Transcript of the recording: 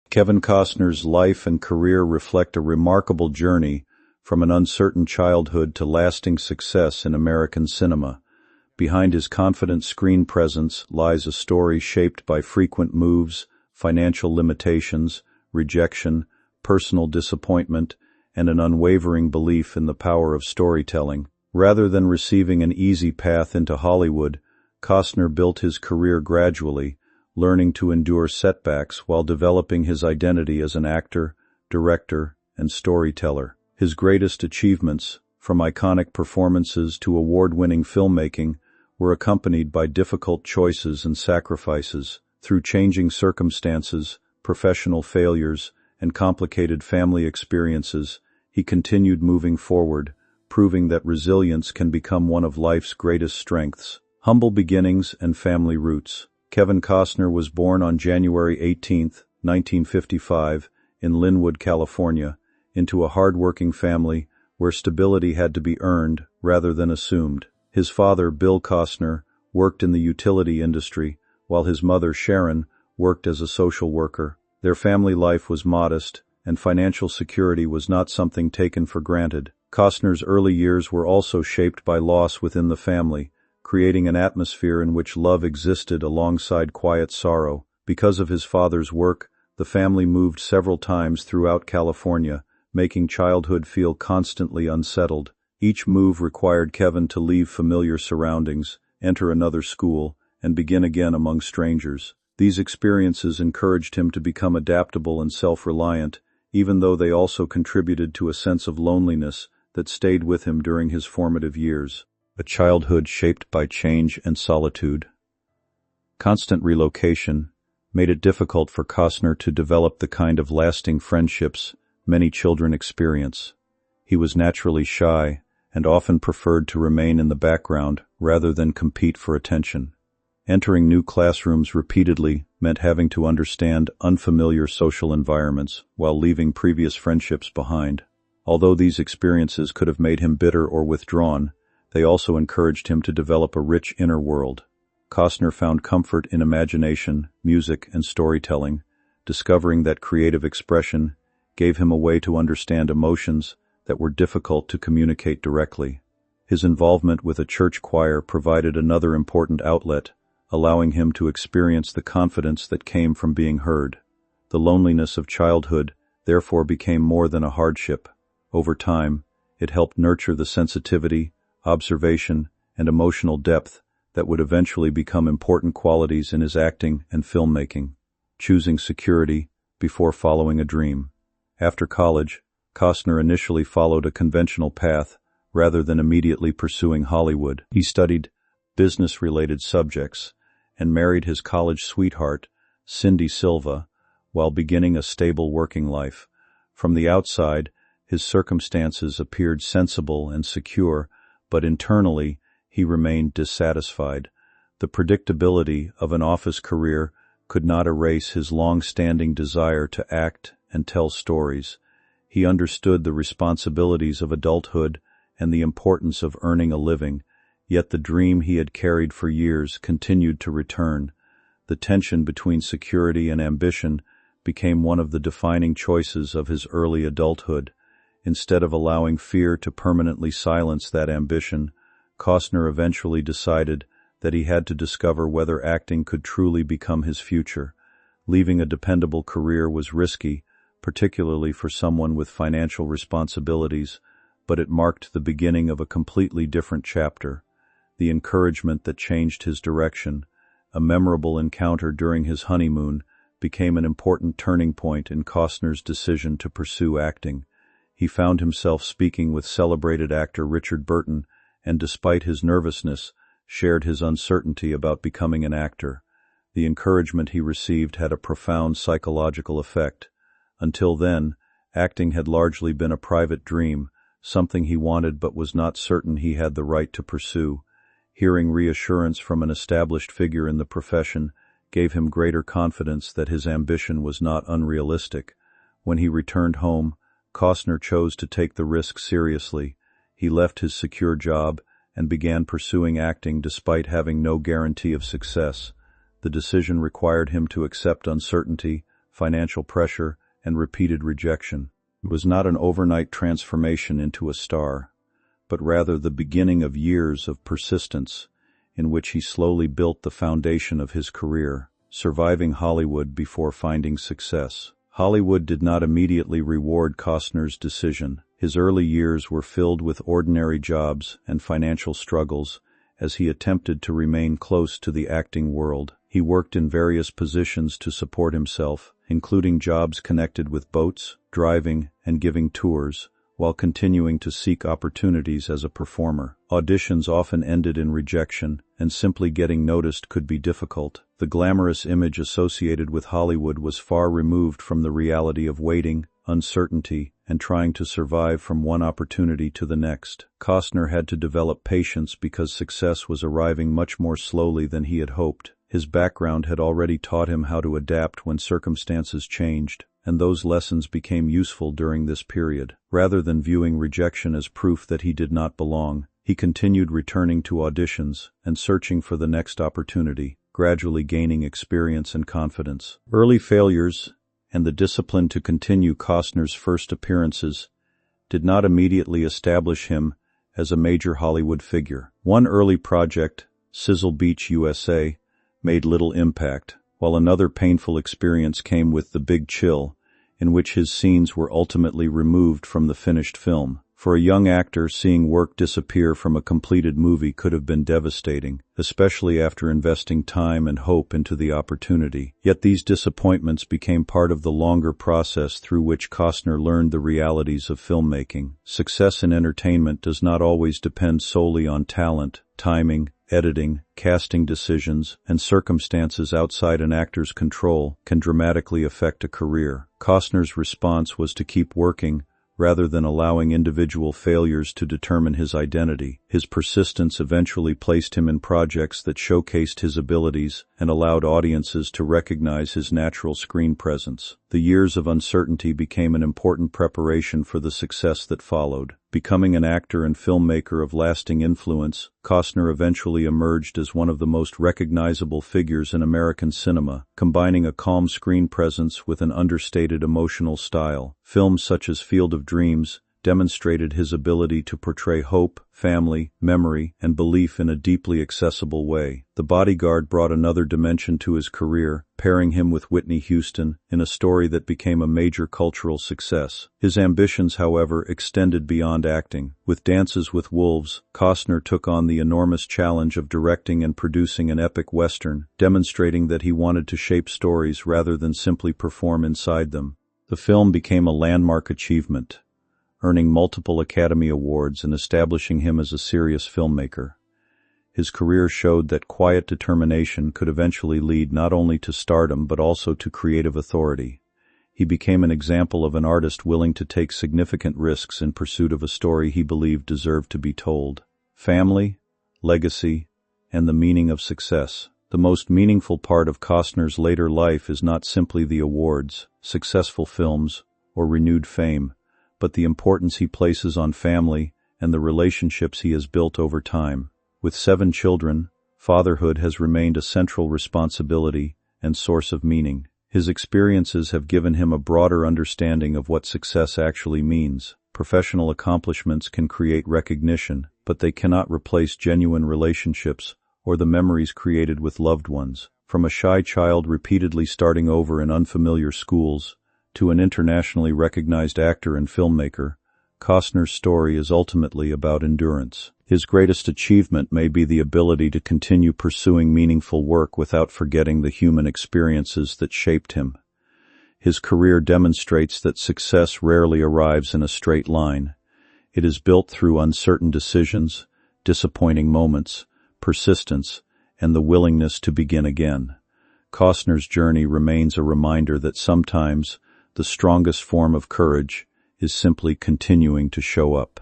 Kevin Costner's life and career reflect a remarkable journey from an uncertain childhood to lasting success in American cinema. Behind his confident screen presence lies a story shaped by frequent moves, financial limitations, rejection, personal disappointment, and an unwavering belief in the power of storytelling. Rather than receiving an easy path into Hollywood, Costner built his career gradually, learning to endure setbacks while developing his identity as an actor, director, and storyteller. His greatest achievements, from iconic performances to award-winning filmmaking, were accompanied by difficult choices and sacrifices. Through changing circumstances, professional failures, and complicated family experiences, he continued moving forward, proving that resilience can become one of life's greatest strengths. Humble beginnings and family roots. Kevin Costner was born on January 18, 1955, in Linwood, California, into a hard-working family where stability had to be earned rather than assumed. His father, Bill Costner, worked in the utility industry, while his mother, Sharon, worked as a social worker. Their family life was modest, and financial security was not something taken for granted. Costner's early years were also shaped by loss within the family, creating an atmosphere in which love existed alongside quiet sorrow. Because of his father's work, the family moved several times throughout California, making childhood feel constantly unsettled. Each move required Kevin to leave familiar surroundings, enter another school, and begin again among strangers. These experiences encouraged him to become adaptable and self-reliant, even though they also contributed to a sense of loneliness that stayed with him during his formative years. A childhood shaped by change and solitude. Constant relocation made it difficult for Costner to develop the kind of lasting friendships many children experience. He was naturally shy and often preferred to remain in the background rather than compete for attention. Entering new classrooms repeatedly meant having to understand unfamiliar social environments while leaving previous friendships behind. Although these experiences could have made him bitter or withdrawn, they also encouraged him to develop a rich inner world. Costner found comfort in imagination, music, and storytelling, discovering that creative expression gave him a way to understand emotions that were difficult to communicate directly. His involvement with a church choir provided another important outlet, allowing him to experience the confidence that came from being heard. The loneliness of childhood therefore became more than a hardship. Over time, it helped nurture the sensitivity, observation, and emotional depth that would eventually become important qualities in his acting and filmmaking. Choosing security before following a dream. After college, Costner initially followed a conventional path rather than immediately pursuing Hollywood. He studied business-related subjects and married his college sweetheart, Cindy Silva, while beginning a stable working life. From the outside, his circumstances appeared sensible and secure, but internally, he remained dissatisfied. The predictability of an office career could not erase his long-standing desire to act and tell stories. He understood the responsibilities of adulthood and the importance of earning a living, yet the dream he had carried for years continued to return. The tension between security and ambition became one of the defining choices of his early adulthood. Instead of allowing fear to permanently silence that ambition, Costner eventually decided that he had to discover whether acting could truly become his future. Leaving a dependable career was risky, particularly for someone with financial responsibilities, but it marked the beginning of a completely different chapter. The encouragement that changed his direction, a memorable encounter during his honeymoon, became an important turning point in Costner's decision to pursue acting. He found himself speaking with celebrated actor Richard Burton, and despite his nervousness, shared his uncertainty about becoming an actor. The encouragement he received had a profound psychological effect. Until then, acting had largely been a private dream, something he wanted but was not certain he had the right to pursue. Hearing reassurance from an established figure in the profession gave him greater confidence that his ambition was not unrealistic. When he returned home, Costner chose to take the risk seriously. He left his secure job and began pursuing acting despite having no guarantee of success. The decision required him to accept uncertainty, financial pressure, and repeated rejection. It was not an overnight transformation into a star, but rather the beginning of years of persistence in which he slowly built the foundation of his career, surviving Hollywood before finding success. Hollywood did not immediately reward Costner's decision. His early years were filled with ordinary jobs and financial struggles as he attempted to remain close to the acting world. He worked in various positions to support himself, including jobs connected with boats, driving, and giving tours, while continuing to seek opportunities as a performer. Auditions often ended in rejection, and simply getting noticed could be difficult. The glamorous image associated with Hollywood was far removed from the reality of waiting, uncertainty, and trying to survive from one opportunity to the next. Costner had to develop patience because success was arriving much more slowly than he had hoped. His background had already taught him how to adapt when circumstances changed, and those lessons became useful during this period. Rather than viewing rejection as proof that he did not belong, he continued returning to auditions and searching for the next opportunity, gradually gaining experience and confidence. Early failures and the discipline to continue Costner's first appearances did not immediately establish him as a major Hollywood figure. One early project, Sizzle Beach, USA, made little impact, while another painful experience came with The Big Chill, in which his scenes were ultimately removed from the finished film. For a young actor, seeing work disappear from a completed movie could have been devastating, especially after investing time and hope into the opportunity. Yet these disappointments became part of the longer process through which Costner learned the realities of filmmaking. Success in entertainment does not always depend solely on talent, timing, editing, casting decisions, and circumstances outside an actor's control can dramatically affect a career. Costner's response was to keep working, rather than allowing individual failures to determine his identity. His persistence eventually placed him in projects that showcased his abilities and allowed audiences to recognize his natural screen presence. The years of uncertainty became an important preparation for the success that followed. Becoming an actor and filmmaker of lasting influence, Costner eventually emerged as one of the most recognizable figures in American cinema, combining a calm screen presence with an understated emotional style. Films such as Field of Dreams demonstrated his ability to portray hope, family, memory, and belief in a deeply accessible way. The Bodyguard brought another dimension to his career, pairing him with Whitney Houston in a story that became a major cultural success. His ambitions, however, extended beyond acting. With Dances with Wolves, Costner took on the enormous challenge of directing and producing an epic western, demonstrating that he wanted to shape stories rather than simply perform inside them. The film became a landmark achievement, earning multiple Academy Awards and establishing him as a serious filmmaker. His career showed that quiet determination could eventually lead not only to stardom but also to creative authority. He became an example of an artist willing to take significant risks in pursuit of a story he believed deserved to be told. Family, legacy, and the meaning of success. The most meaningful part of Costner's later life is not simply the awards, successful films, or renewed fame, but the importance he places on family and the relationships he has built over time. With 7 children, fatherhood has remained a central responsibility and source of meaning. His experiences have given him a broader understanding of what success actually means. Professional accomplishments can create recognition, but they cannot replace genuine relationships or the memories created with loved ones. From a shy child repeatedly starting over in unfamiliar schools to an internationally recognized actor and filmmaker, Costner's story is ultimately about endurance. His greatest achievement may be the ability to continue pursuing meaningful work without forgetting the human experiences that shaped him. His career demonstrates that success rarely arrives in a straight line. It is built through uncertain decisions, disappointing moments, persistence, and the willingness to begin again. Costner's journey remains a reminder that sometimes the strongest form of courage is simply continuing to show up.